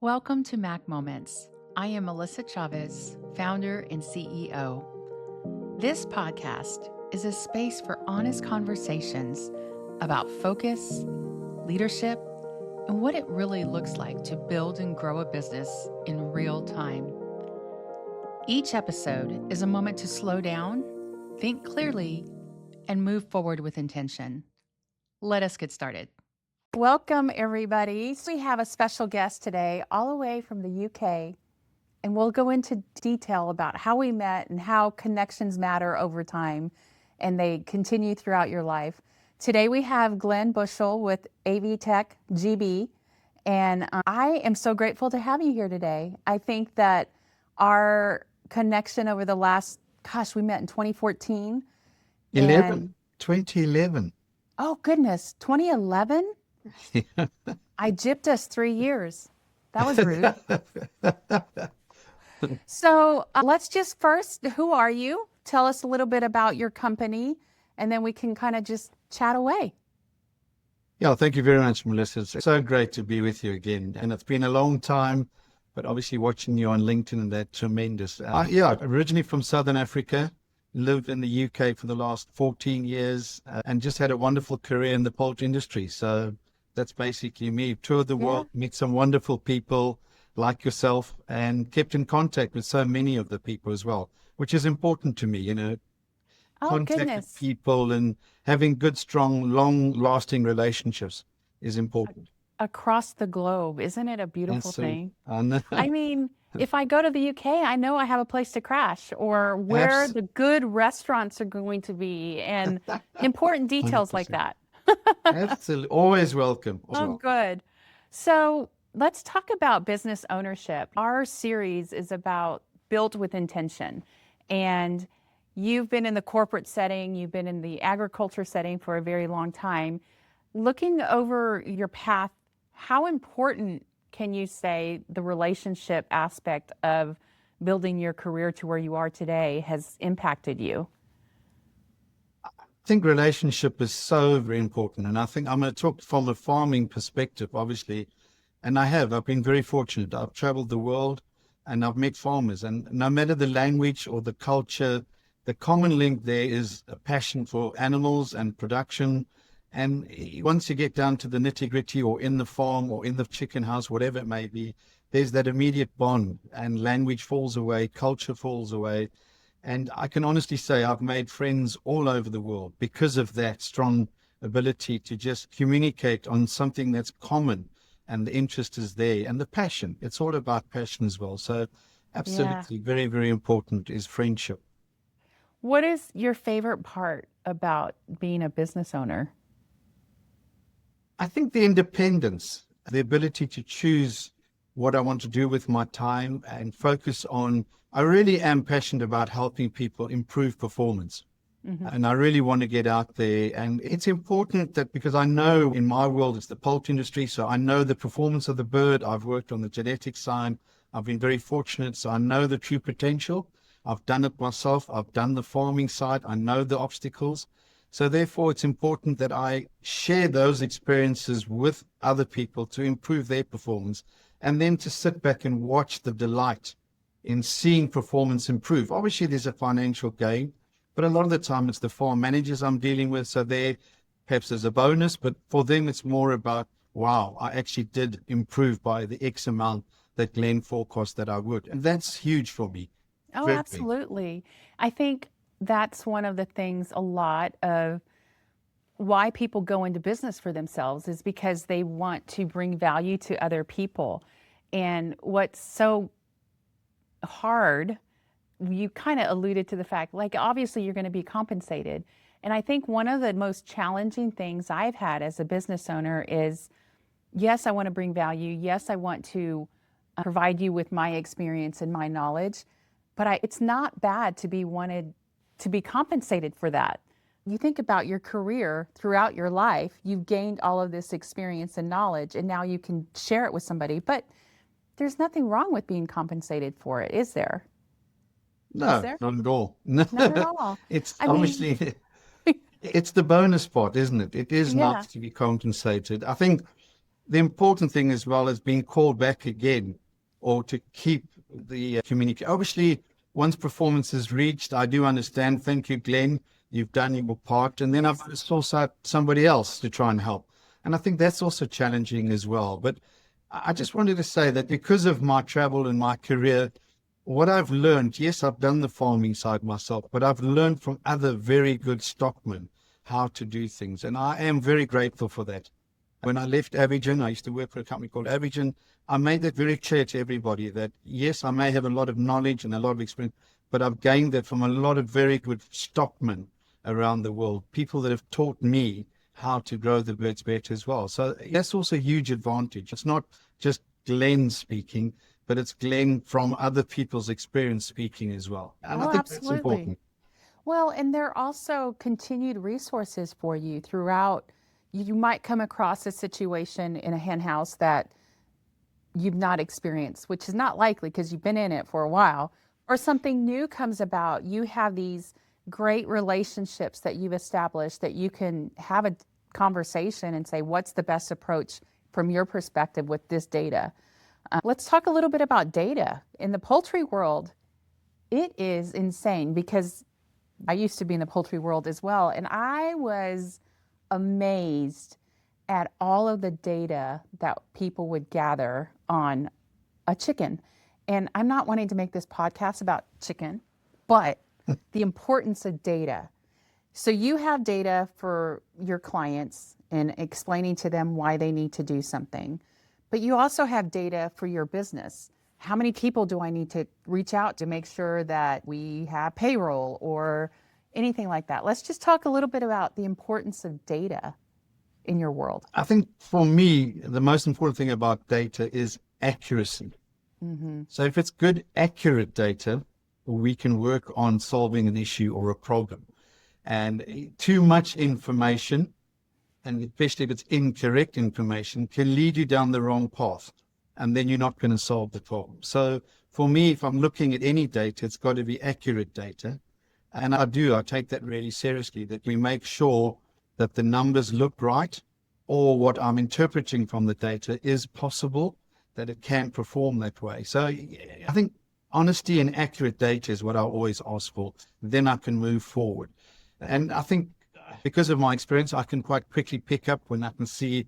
Welcome to Mac Moments. I am Melissa Chavez, founder and CEO. This podcast is a space for honest conversations about focus, leadership, and what it really looks like to build and grow a business in real time. Each episode is a moment to slow down, think clearly, and move forward with intention. Let us get started. Welcome, everybody. We have a special guest today, all the way from the UK, and we'll go into detail about how we met and how connections matter over time, and they continue throughout your life. Today, we have Glenn Bushell with AV Tech GB, and I am so grateful to have you here today. I think that our connection over the last, we met in 2014. 2011. Oh, goodness, 2011? I gypped us 3 years. That was rude. So let's just first, who are you? Tell us a little bit about your company, and then we can kind of just chat away. Yeah, thank you very much, Melissa. It's so great to be with you again. And it's been a long time, but obviously watching you on LinkedIn and that tremendous. Originally from Southern Africa, lived in the UK for the last 14 years and just had a wonderful career in the poultry industry. So that's basically me. Toured the world, met some wonderful people like yourself, and kept in contact with so many of the people as well, which is important to me, contact with people and having good, strong, long-lasting relationships is important. Across the globe, isn't it a beautiful thing? I mean, if I go to the UK, I know I have a place to crash or where the good restaurants are going to be and important details 100%. Like that. Absolutely. Always welcome. Good. So let's talk about business ownership. Our series is about built with intention. And you've been in the corporate setting, you've been in the agriculture setting for a very long time. Looking over your path, how important can you say the relationship aspect of building your career to where you are today has impacted you? I think relationship is so very important. And I think I'm going to talk from a farming perspective, obviously. And I've been very fortunate. I've traveled the world and I've met farmers, and no matter the language or the culture, the common link there is a passion for animals and production. And once you get down to the nitty gritty or in the farm or in the chicken house, whatever it may be, there's that immediate bond, and language falls away, culture falls away. And I can honestly say I've made friends all over the world because of that strong ability to just communicate on something that's common, and the interest is there, and the passion. It's all about passion as well. So absolutely, very, very important is friendship. What is your favorite part about being a business owner? I think the independence, the ability to choose what I want to do with my time and focus on. I really am passionate about helping people improve performance. Mm-hmm. And I really want to get out there. And it's important that, because I know in my world, it's the poultry industry. So I know the performance of the bird. I've worked on the genetic side. I've been very fortunate. So I know the true potential. I've done it myself. I've done the farming side. I know the obstacles. So therefore, it's important that I share those experiences with other people to improve their performance, and then to sit back and watch the delight in seeing performance improve. Obviously, there's a financial gain, but a lot of the time it's the farm managers I'm dealing with. So there, perhaps there's a bonus, but for them, it's more about, wow, I actually did improve by the X amount that Glenn forecast that I would. And that's huge for me. Oh, absolutely. I think that's one of the things, a lot of why people go into business for themselves is because they want to bring value to other people. And what's so hard, you kind of alluded to the fact, like, obviously you're going to be compensated. And I think one of the most challenging things I've had as a business owner is, yes, I want to bring value. Yes, I want to provide you with my experience and my knowledge, but it's not bad to be compensated for that. You think about your career throughout your life, you've gained all of this experience and knowledge, and now you can share it with somebody. But there's nothing wrong with being compensated for it, is there? No, not at all. Not at all. It's obviously, it's the bonus part, isn't it? It is nice to be compensated. I think the important thing as well is being called back again, or to keep the community. Obviously, once performance is reached, I do understand. Thank you, Glenn. You've done your part. And then I've sourced out somebody else to try and help. And I think that's also challenging as well. But I just wanted to say that because of my travel and my career, what I've learned, yes, I've done the farming side myself, but I've learned from other very good stockmen how to do things. And I am very grateful for that. When I left Abidjan, I used to work for a company called Abidjan. I made that very clear to everybody that, yes, I may have a lot of knowledge and a lot of experience, but I've gained that from a lot of very good stockmen around the world, people that have taught me how to grow the birds better as well. So that's also a huge advantage. It's not just Glenn speaking, but it's Glenn from other people's experience speaking as well. And I think absolutely. that's important. Well, and there are also continued resources for you throughout. You might come across a situation in a hen house that you've not experienced, which is not likely because you've been in it for a while, or something new comes about. You have these great relationships that you've established that you can have a conversation and say, what's the best approach from your perspective with this data? Let's talk a little bit about data. In the poultry world, it is insane because I used to be in the poultry world as well, and I was amazed at all of the data that people would gather on a chicken. And I'm not wanting to make this podcast about chicken, but the importance of data. So you have data for your clients and explaining to them why they need to do something, but you also have data for your business. How many people do I need to reach out to make sure that we have payroll or anything like that? Let's just talk a little bit about the importance of data in your world. I think for me, the most important thing about data is accuracy. Mm-hmm. So if it's good, accurate data, we can work on solving an issue or a problem. And too much information, and especially if it's incorrect information, can lead you down the wrong path. And then you're not going to solve the problem. So for me, if I'm looking at any data, it's got to be accurate data. And I take that really seriously, that we make sure that the numbers look right, or what I'm interpreting from the data is possible, that it can perform that way. So I think honesty and accurate data is what I always ask for. Then I can move forward. And I think because of my experience, I can quite quickly pick up when I can see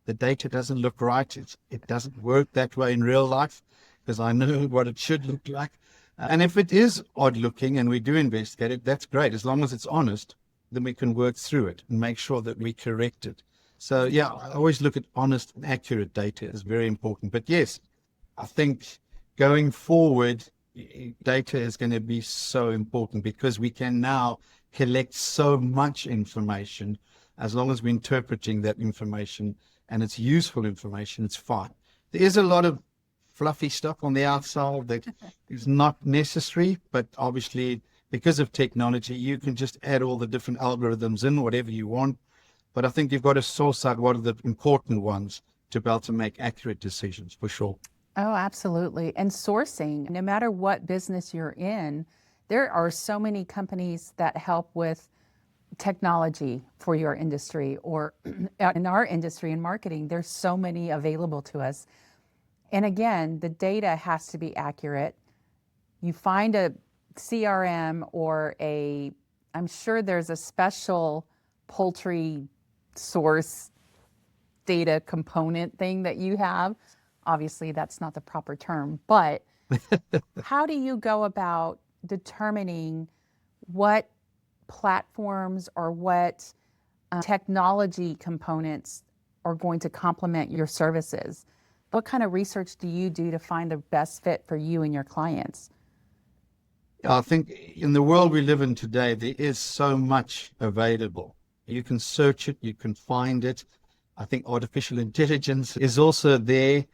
the data doesn't look right. It doesn't work that way in real life, because I know what it should look like. And if it is odd looking and we do investigate it, that's great. As long as it's honest, then we can work through it and make sure that we correct it. So yeah, I always look at honest and accurate data is very important. But yes, I think going forward, data is going to be so important because we can now collect so much information. As long as we're interpreting that information and it's useful information, it's fine. There is a lot of fluffy stuff on the outside that is not necessary, but obviously because of technology, you can just add all the different algorithms in, whatever you want. But I think you've got to source out what are the important ones to be able to make accurate decisions, for sure. Oh, absolutely. And sourcing, no matter what business you're in, there are so many companies that help with technology for your industry, or in our industry in marketing, there's so many available to us. And again, the data has to be accurate. You find a CRM or I'm sure there's a special poultry source data component thing that you have. Obviously, that's not the proper term, but how do you go about determining what platforms or what technology components are going to complement your services? What kind of research do you do to find the best fit for you and your clients? I think in the world we live in today, there is so much available. You can search it, you can find it. I think artificial intelligence is also there.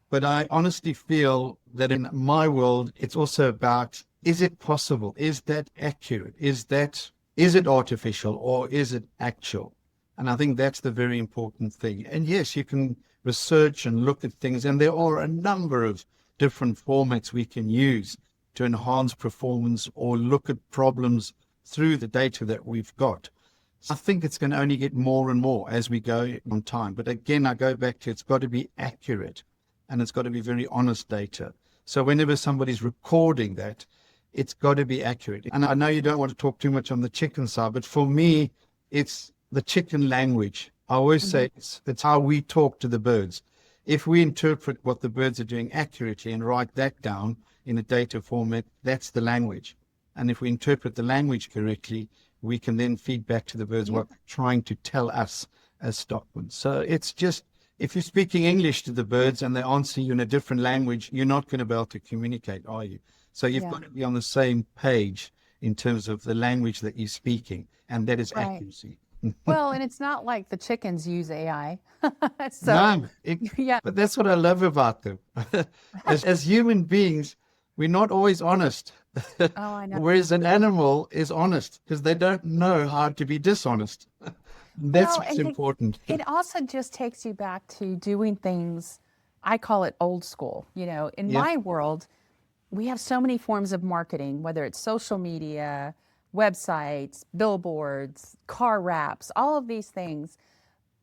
But I honestly feel that in my world, it's also about, is it possible? Is that accurate? Is it artificial or is it actual? And I think that's the very important thing. And yes, you can research and look at things, and there are a number of different formats we can use to enhance performance or look at problems through the data that we've got. I think it's going to only get more and more as we go on time. But again, I go back to it's got to be accurate and it's got to be very honest data. So whenever somebody's recording that, it's got to be accurate. And I know you don't want to talk too much on the chicken side, but for me, it's the chicken language. I always say it's how we talk to the birds. If we interpret what the birds are doing accurately and write that down in a data format, that's the language. And if we interpret the language correctly, we can then feed back to the birds what they're trying to tell us as stockmen. So it's just, if you're speaking English to the birds and they answer you in a different language, you're not going to be able to communicate, are you? So you've got to be on the same page in terms of the language that you're speaking, and that is accuracy. Well, and it's not like the chickens use AI. No, but that's what I love about them. As human beings, we're not always honest. Oh, I know. Whereas an animal is honest because they don't know how to be dishonest. That's what's important. It also just takes you back to doing things, I call it old school. You know, in my world, we have so many forms of marketing, whether it's social media, websites, billboards, car wraps, all of these things.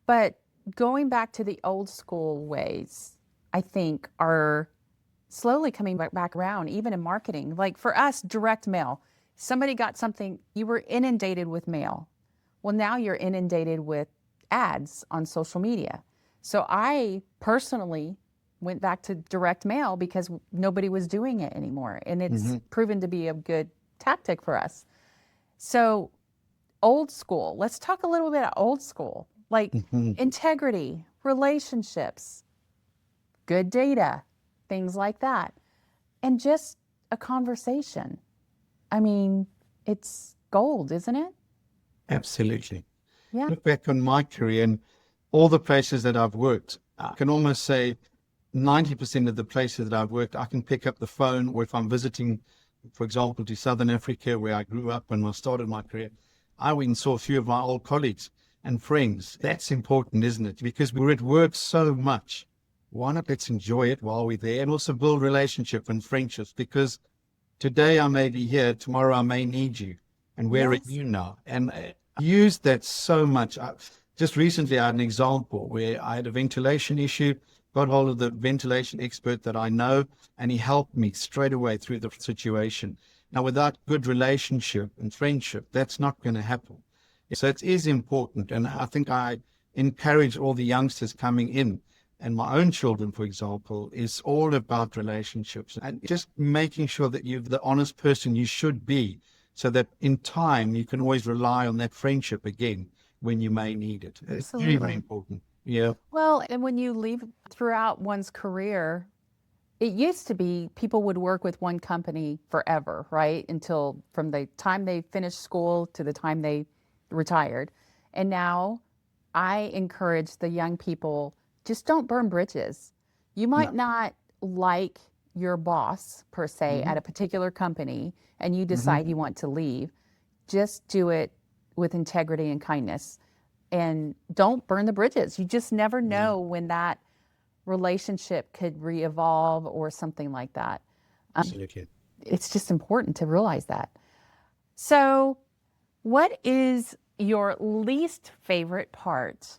But going back to the old school ways, I think are slowly coming back around, even in marketing. Like for us, direct mail. Somebody got something, you were inundated with mail. Well, now you're inundated with ads on social media. So I personally went back to direct mail because nobody was doing it anymore. And it's proven to be a good tactic for us. So old school, let's talk a little bit about old school, like integrity, relationships, good data, things like that. And just a conversation. I mean, it's gold, isn't it? Absolutely. Yeah. Look back on my career and all the places that I've worked. I can almost say 90% of the places that I've worked, I can pick up the phone, or if I'm visiting, for example, to Southern Africa, where I grew up when I started my career, I went and saw a few of my old colleagues and friends. That's important, isn't it? Because we're at work so much. Why not let's enjoy it while we're there and also build relationship and friendships? Because today I may be here, tomorrow I may need you. And where are you now? And I use that so much. Just recently I had an example where I had a ventilation issue, got hold of the ventilation expert that I know, and he helped me straight away through the situation. Now, without good relationship and friendship, that's not going to happen. So it is important. And I think I encourage all the youngsters coming in, and my own children, for example, is all about relationships and just making sure that you're the honest person you should be, so that in time you can always rely on that friendship again when you may need it. It's very, very important. Yeah. Well, and when you leave throughout one's career, it used to be people would work with one company forever, right? Until from the time they finished school to the time they retired. And now I encourage the young people, just don't burn bridges. You might not like your boss per se at a particular company and you decide you want to leave. Just do it with integrity and kindness. And don't burn the bridges. You just never know when that relationship could re-evolve or something like that. Absolutely. It's just important to realize that. So what is your least favorite part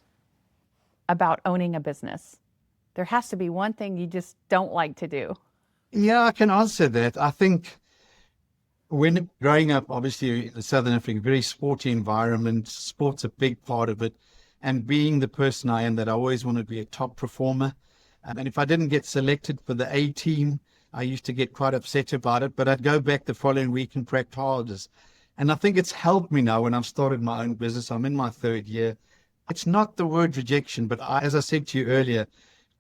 about owning a business? There has to be one thing you just don't like to do. Yeah, I can answer that. I think when growing up, obviously in Southern Africa, very sporty environment, sport's a big part of it. And being the person I am, that I always want to be a top performer. And if I didn't get selected for the A team, I used to get quite upset about it, but I'd go back the following week and practice harder. And I think it's helped me now when I've started my own business. I'm in my third year. It's not the word rejection, but as I said to you earlier,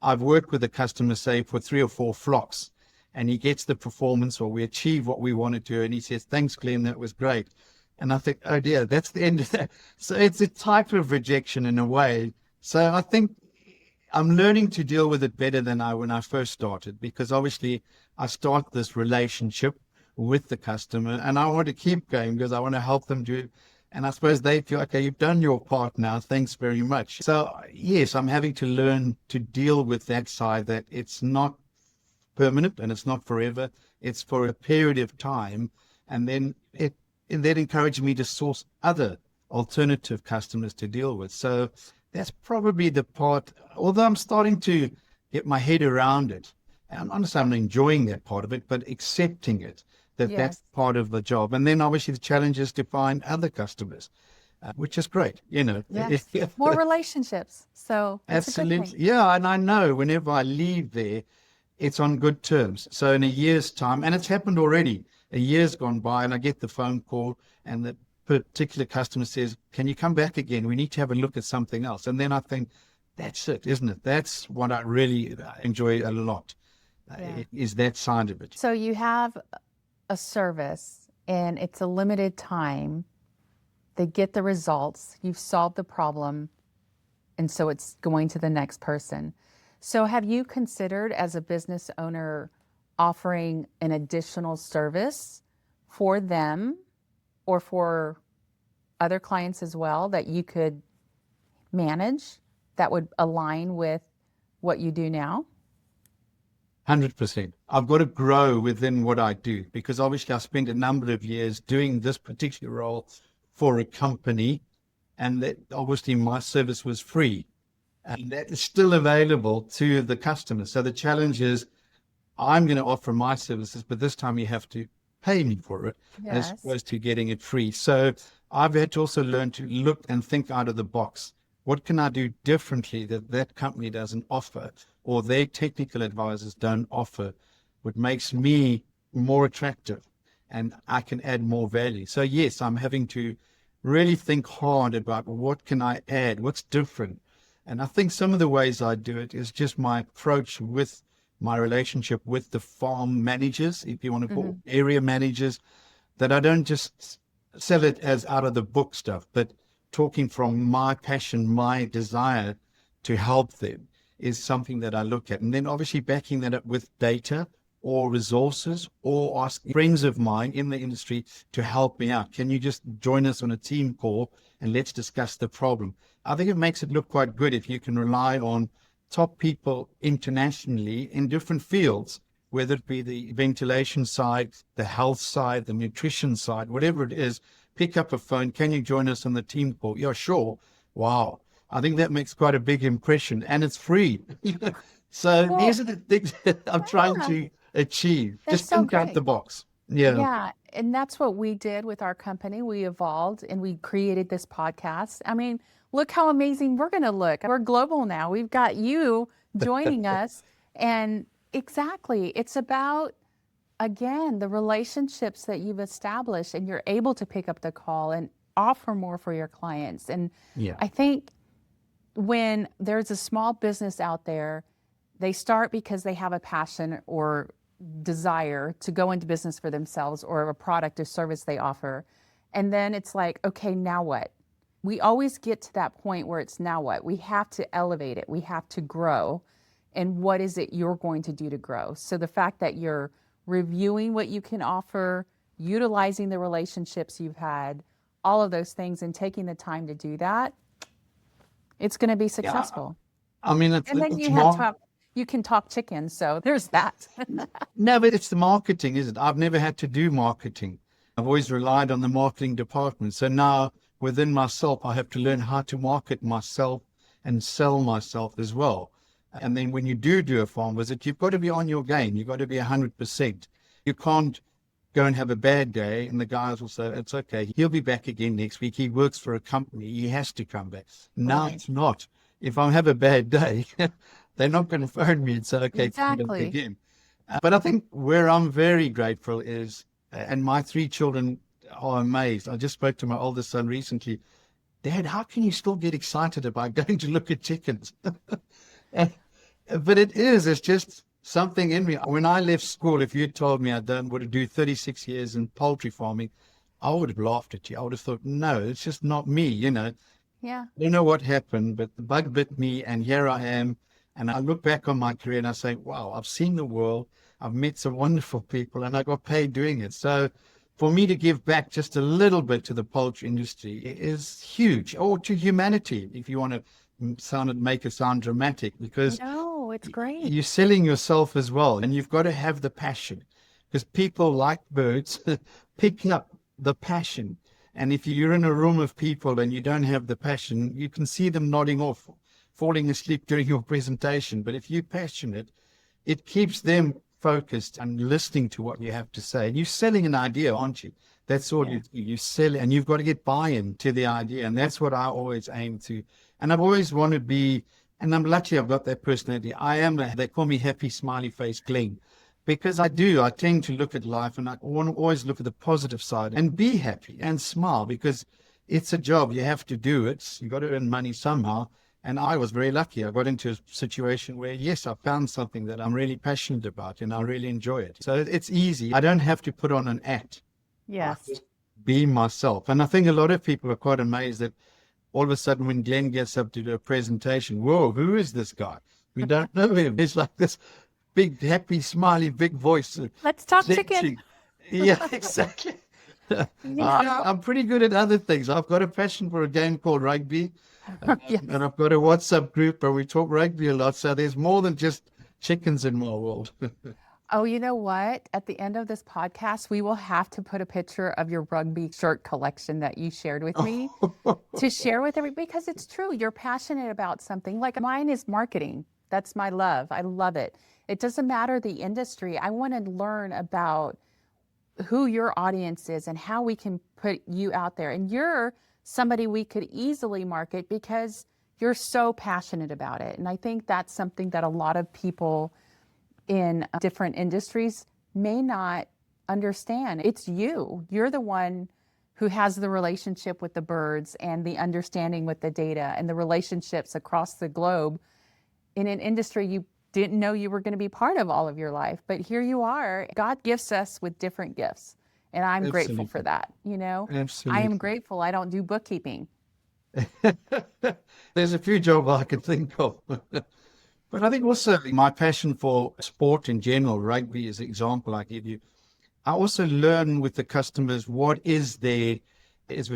I've worked with a customer, say, for 3 or 4 flocks, and he gets the performance, or we achieve what we want to do, and he says, "Thanks, Glenn, that was great." And I think, oh dear, that's the end of that. So it's a type of rejection in a way. So I think I'm learning to deal with it better than when I first started, because obviously I start this relationship with the customer and I want to keep going because I want to help them do. And I suppose they feel, okay, you've done your part now. Thanks very much. So yes, I'm having to learn to deal with that side, that it's not permanent and it's not forever. It's for a period of time. And then that encouraged me to source other alternative customers to deal with. So that's probably the part, although I'm starting to get my head around it. And honestly, I'm enjoying that part of it, but accepting it, that that's Yes. part of the job. And then obviously the challenge is to find other customers, which is great. Yeah. More relationships. So it's a good thing. Absolutely. Yeah. And I know whenever I leave there, it's on good terms. So in a year's time, and it's happened already, a year's gone by and I get the phone call and the particular customer says, can you come back again? We need to have a look at something else. And then I think, that's it, isn't it? That's what I really enjoy a lot, is that side of it. So you have a service and it's a limited time. They get the results. You've solved the problem. And so it's going to the next person. So have you considered as a business owner offering an additional service for them or for other clients as well that you could manage that would align with what you do now? 100%. I've got to grow within what I do because obviously I spent a number of years doing this particular role for a company, and that obviously my service was free and that is still available to the customer. So the challenge is I'm going to offer my services, but this time you have to pay me for it as opposed to getting it free. So I've had to also learn to look and think out of the box. What can I do differently that that company doesn't offer or their technical advisors don't offer, what makes me more attractive and I can add more value? So yes, I'm having to really think hard about what can I add, what's different. And I think some of the ways I do it is just my approach with my relationship with the farm managers, if you want to call area managers, that I don't just sell it as out of the book stuff, but talking from my passion, my desire to help them is something that I look at. And then obviously backing that up with data or resources or ask friends of mine in the industry to help me out. Can you just join us on a team call and let's discuss the problem? I think it makes it look quite good if you can rely on top people internationally in different fields, whether it be the ventilation side, the health side, the nutrition side, whatever it is. Pick up a phone. Can you join us on the team call? Yeah, sure. Wow. I think that makes quite a big impression and it's free. So these are the things that I'm trying to achieve. That's Just so think out great. the box. Yeah. Yeah. And that's what we did with our company. We evolved and we created this podcast. I mean, look how amazing we're going to look. We're global now. We've got you joining us. And exactly, it's about, again, the relationships that you've established and you're able to pick up the call and offer more for your clients. And I think when there's a small business out there, they start because they have a passion or desire to go into business for themselves or a product or service they offer. And then it's like, okay, now what? We always get to that point where it's now what? We have to elevate it. We have to grow. And what is it you're going to do to grow? So the fact that you're reviewing what you can offer, utilizing the relationships you've had, all of those things, and taking the time to do that, it's going to be successful. I mean, And then you can talk chicken. So there's that. No, but it's the marketing, isn't it? I've never had to do marketing. I've always relied on the marketing department. So now within myself, I have to learn how to market myself and sell myself as well. And then when you do a farm visit, you've got to be on your game. You've got to be 100%. You can't go and have a bad day and the guys will say, it's okay. He'll be back again next week. He works for a company. He has to come back. No, it's not. If I have a bad day, they're not going to phone me and say, okay, come back again. But I think where I'm very grateful is, and my 3 children are amazed. I just spoke to my oldest son recently. Dad, how can you still get excited about going to look at chickens? But it's just something in me. When I left school, if you told me I'd done what to do 36 years in poultry farming, I would have laughed at you. I would have thought, no, it's just not me, Yeah. I don't know what happened, but the bug bit me and here I am. And I look back on my career and I say, wow, I've seen the world. I've met some wonderful people and I got paid doing it. So for me to give back just a little bit to the poultry industry is huge, or to humanity, if you want to make it sound dramatic, because no, it's great. You're selling yourself as well. And you've got to have the passion because people like birds pick up the passion. And if you're in a room of people and you don't have the passion, you can see them nodding off, falling asleep during your presentation. But if you're passionate, it keeps them focused and listening to what you have to say. And you're selling an idea, aren't you? That's all you sell, and you've got to get buy-in to the idea. And that's what I always aim to. And I've always wanted to be, and I'm lucky I've got that personality. They call me happy, smiley face Glenn, because I tend to look at life and I want to always look at the positive side and be happy and smile, because it's a job. You have to do it. You've got to earn money somehow. And I was very lucky. I got into a situation where, yes, I found something that I'm really passionate about and I really enjoy it. So it's easy. I don't have to put on an act. Yes. I just be myself. And I think a lot of people are quite amazed that all of a sudden when Glenn gets up to do a presentation, whoa, who is this guy? We don't know him. It's like this big, happy, smiley, big voice. Let's talk chicken. Yeah, exactly. I'm pretty good at other things. I've got a passion for a game called rugby. Yes. And I've got a WhatsApp group where we talk rugby a lot. So there's more than just chickens in my world. Oh, you know what? At the end of this podcast, we will have to put a picture of your rugby shirt collection that you shared with me to share with everybody, because it's true. You're passionate about something. Like mine is marketing. That's my love. I love it. It doesn't matter the industry. I want to learn about who your audience is and how we can put you out there. And you're somebody we could easily market because you're so passionate about it. And I think that's something that a lot of people in different industries may not understand. It's you. You're the one who has the relationship with the birds and the understanding with the data and the relationships across the globe in an industry you didn't know you were going to be part of all of your life. But here you are. God gifts us with different gifts. And I'm grateful for that, you know. Absolutely. I am grateful I don't do bookkeeping. There's a few jobs I could think of. But I think also my passion for sport in general, rugby is an example I give you. I also learn with the customers what is it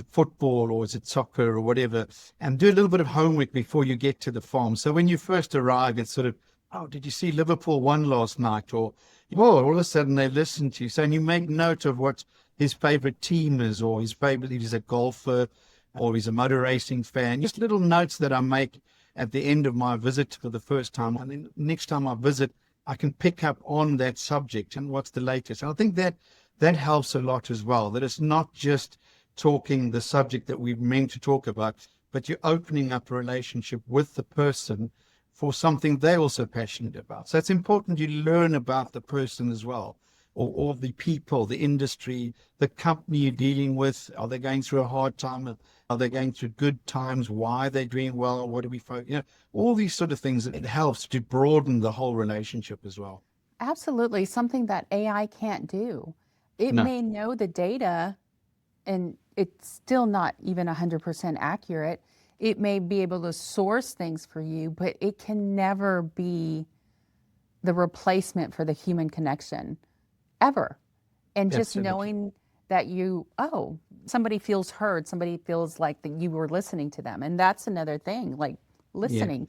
football or is it soccer or whatever, and do a little bit of homework before you get to the farm. So when you first arrive, it's sort of, oh, did you see Liverpool won last night? Or, oh, all of a sudden they listen to you. So you make note of what his favorite team is, or his favorite, if he's a golfer or he's a motor racing fan. Just little notes that I make at the end of my visit for the first time. And then next time I visit, I can pick up on that subject and what's the latest. And I think that helps a lot as well, that it's not just talking the subject that we've meant to talk about, but you're opening up a relationship with the person for something they're also passionate about. So it's important you learn about the person as well, or the people, the industry, the company you're dealing with. Are they going through a hard time? Are they going through good times? Why are they doing well? What do we focus? You know, all these sort of things. It helps to broaden the whole relationship as well. Absolutely. Something that AI can't do. It may know the data and it's still not even 100% accurate. It may be able to source things for you, but it can never be the replacement for the human connection, ever. And just knowing that somebody feels heard, somebody feels like that you were listening to them. And that's another thing, like listening.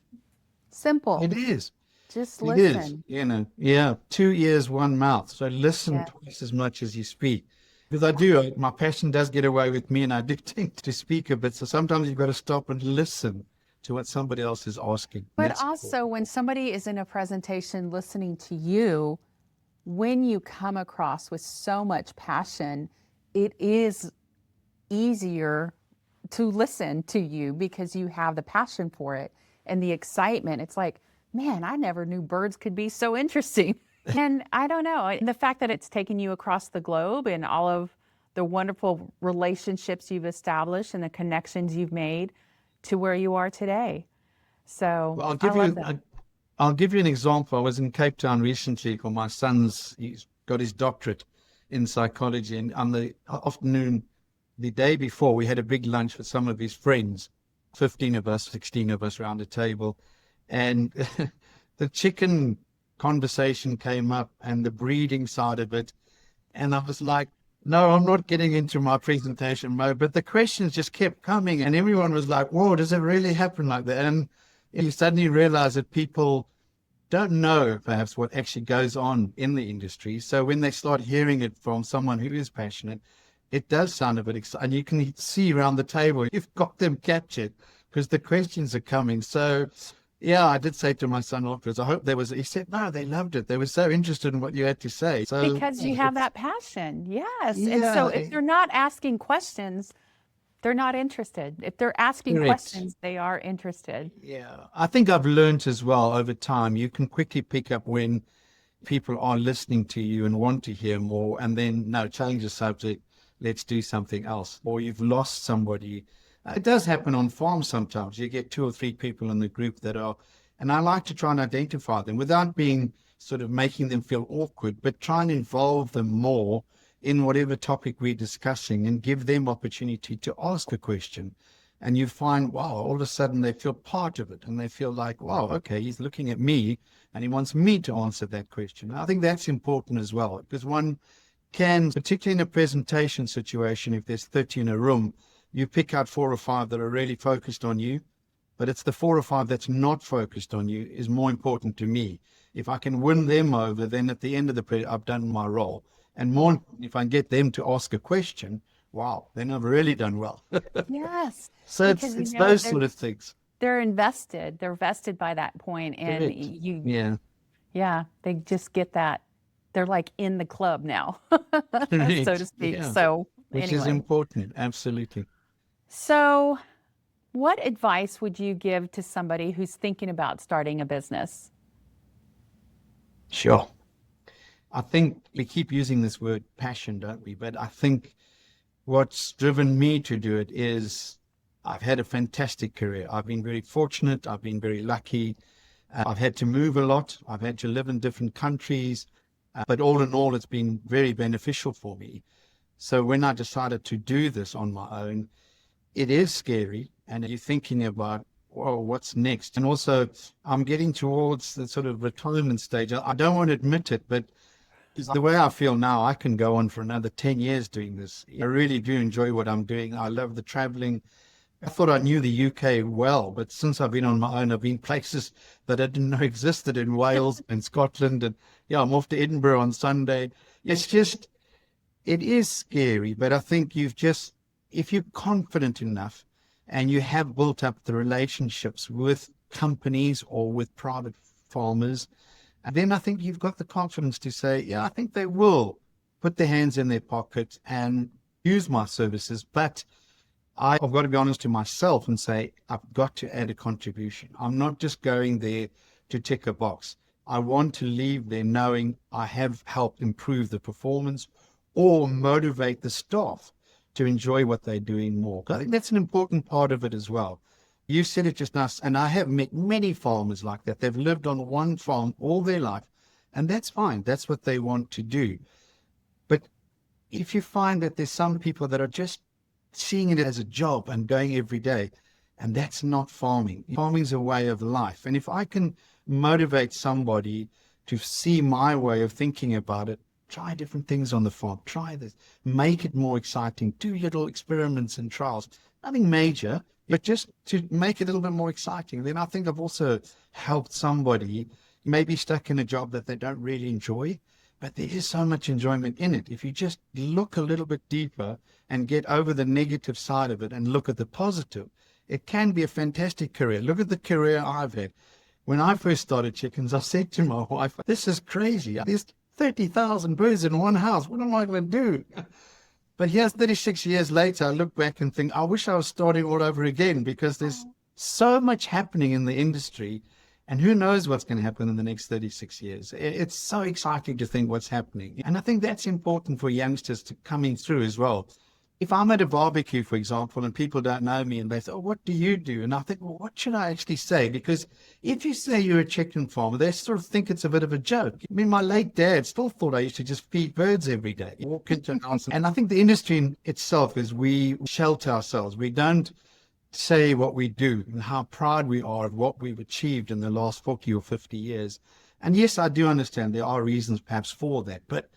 Simple. It is. Just listen. It is, you know, 2 ears, 1 mouth. So listen twice as much as you speak. Because my passion does get away with me, and I do tend to speak a bit. So sometimes you've got to stop and listen to what somebody else is asking. But also when somebody is in a presentation listening to you, when you come across with so much passion, it is easier to listen to you because you have the passion for it and the excitement. It's like, man, I never knew birds could be so interesting. And I don't know, the fact that it's taken you across the globe and all of the wonderful relationships you've established and the connections you've made to where you are today. So well, I'll give you an example. I was in Cape Town recently for my son's, he's got his doctorate in psychology. And on the afternoon, the day before, we had a big lunch with some of his friends, 15 of us, 16 of us around the table. And the chicken conversation came up and the breeding side of it. And I was like, no, I'm not getting into my presentation mode. But the questions just kept coming and everyone was like, whoa, does it really happen like that? And you suddenly realize that people don't know perhaps what actually goes on in the industry. So when they start hearing it from someone who is passionate, it does sound a bit exciting. And you can see around the table, you've got them captured because the questions are coming. So, yeah, I did say to my son afterwards, I hope he said, no, they loved it. They were so interested in what you had to say. So, Because you have that passion. Yes. And so yeah, if they're not asking questions, they're not interested. If they're asking correct. questions, they are interested. Yeah, I think I've learned as well over time, you can quickly pick up when people are listening to you and want to hear more, and then, no, change the subject, let's do something else. Or you've lost somebody. It does happen on farms sometimes. You get 2 or 3 people in the group that are, and I like to try and identify them without being sort of making them feel awkward, but try and involve them more in whatever topic we're discussing and give them opportunity to ask a question. And you find, wow, all of a sudden they feel part of it and they feel like, wow, okay, he's looking at me and he wants me to answer that question. I think that's important as well, because one can, particularly in a presentation situation, if there's 30 in a room, you pick out 4 or 5 that are really focused on you, but it's the 4 or 5 that's not focused on you is more important to me. If I can win them over, then at the end of the I've done my role. And more, if I can get them to ask a question, wow, then I've really done well. Yes. So it's those sort of things. They're invested. They're vested by that point, and Yeah. yeah, they just get that. They're like in the club now, so to speak. Yeah. So Which is anyway, important. Absolutely. so what advice would you give to somebody who's thinking about starting a business? Sure. I think we keep using this word passion, don't we? But I think what's driven me to do it is I've had a fantastic career. I've been very fortunate. I've been very lucky. I've had to move a lot. I've had to live in different countries. But all in all, it's been very beneficial for me. So when I decided to do this on my own, it is scary. And you're thinking about, whoa, what's next? And also, I'm getting towards the sort of retirement stage. I don't want to admit it, but the way I feel now, I can go on for another 10 years doing this. I really do enjoy what I'm doing. I love the traveling. I thought I knew the UK well, but since I've been on my own, I've been places that I didn't know existed in Wales and Scotland. And yeah, I'm off to Edinburgh on Sunday. It's just, it is scary, but I think if you're confident enough and you have built up the relationships with companies or with private farmers, and then I think you've got the confidence to say, yeah, I think they will put their hands in their pocket and use my services. But I've got to be honest to myself and say, I've got to add a contribution. I'm not just going there to tick a box. I want to leave there knowing I have helped improve the performance or motivate the staff to enjoy what they're doing more. I think that's an important part of it as well. You said it just now, and I have met many farmers like that. They've lived on one farm all their life, and that's fine. That's what they want to do. But if you find that there's some people that are just seeing it as a job and going every day, and that's not farming. Farming's a way of life. And if I can motivate somebody to see my way of thinking about it, try different things on the farm, try this, make it more exciting, do little experiments and trials, nothing major, but just to make it a little bit more exciting. Then I think I've also helped somebody maybe stuck in a job that they don't really enjoy, but there is so much enjoyment in it. If you just look a little bit deeper and get over the negative side of it and look at the positive, it can be a fantastic career. Look at the career I've had. When I first started chickens, I said to my wife, this is crazy. There's 30,000 birds in one house. What am I going to do? But here's 36 years later, I look back and think, I wish I was starting all over again, because there's so much happening in the industry, and who knows what's going to happen in the next 36 years. It's so exciting to think what's happening. And I think that's important for youngsters to coming through as well. If I'm at a barbecue, for example, and people don't know me and they say, oh, what do you do? And I think, well, what should I actually say? Because if you say you're a chicken farmer, they sort of think it's a bit of a joke. I mean, my late dad still thought I used to just feed birds every day, walk into an house. And I think the industry in itself is we shelter ourselves. We don't say what we do and how proud we are of what we've achieved in the last 40 or 50 years. And yes, I do understand there are reasons perhaps for that, but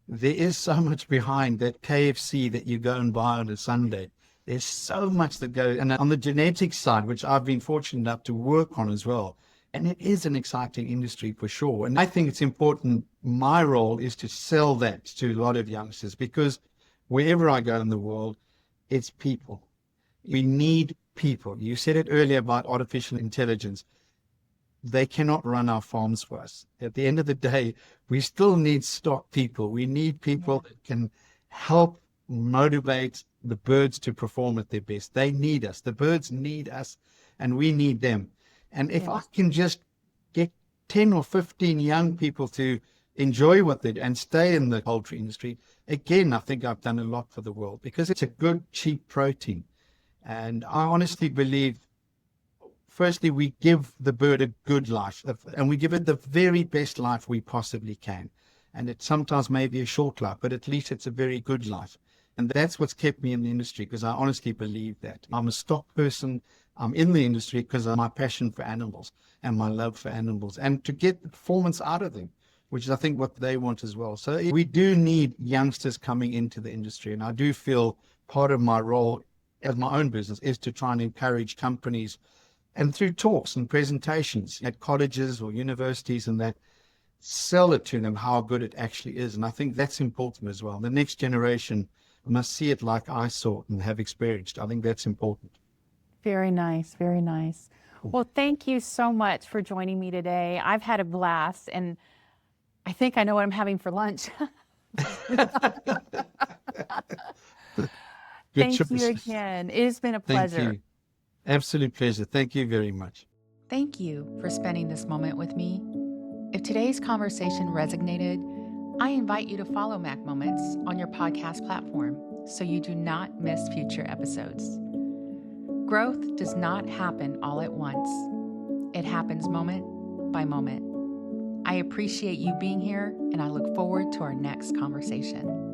there is so much behind that KFC that you go and buy on a Sunday. There's so much that goes, and on the genetics side, which I've been fortunate enough to work on as well. And it is an exciting industry for sure. And I think it's important. My role is to sell that to a lot of youngsters, because wherever I go in the world, it's people. We need people. You said it earlier about artificial intelligence. They cannot run our farms for us. At the end of the day, we still need stock people. We need people that can help motivate the birds to perform at their best. They need us. The birds need us, and we need them. And if I can just get 10 or 15 young people to enjoy what they do and stay in the poultry industry, again, I think I've done a lot for the world, because it's a good, cheap protein. And I honestly believe, firstly, we give the bird a good life, and we give it the very best life we possibly can. And it sometimes may be a short life, but at least it's a very good life. And that's what's kept me in the industry, because I honestly believe that. I'm a stock person. I'm in the industry because of my passion for animals and my love for animals, and to get the performance out of them, which is, I think, what they want as well. So we do need youngsters coming into the industry. And I do feel part of my role as my own business is to try and encourage companies, and through talks and presentations at colleges or universities, and that, sell it to them how good it actually is. And I think that's important as well. The next generation must see it like I saw it and have experienced. I think that's important. Very nice. Very nice. Well, thank you so much for joining me today. I've had a blast, and I think I know what I'm having for lunch. Thank you again. It has been a pleasure. Thank you. Absolute pleasure. Thank you very much. Thank you for spending this moment with me. If today's conversation resonated, I invite you to follow Mac Moments on your podcast platform so you do not miss future episodes. Growth does not happen all at once. It happens moment by moment. I appreciate you being here, and I look forward to our next conversation.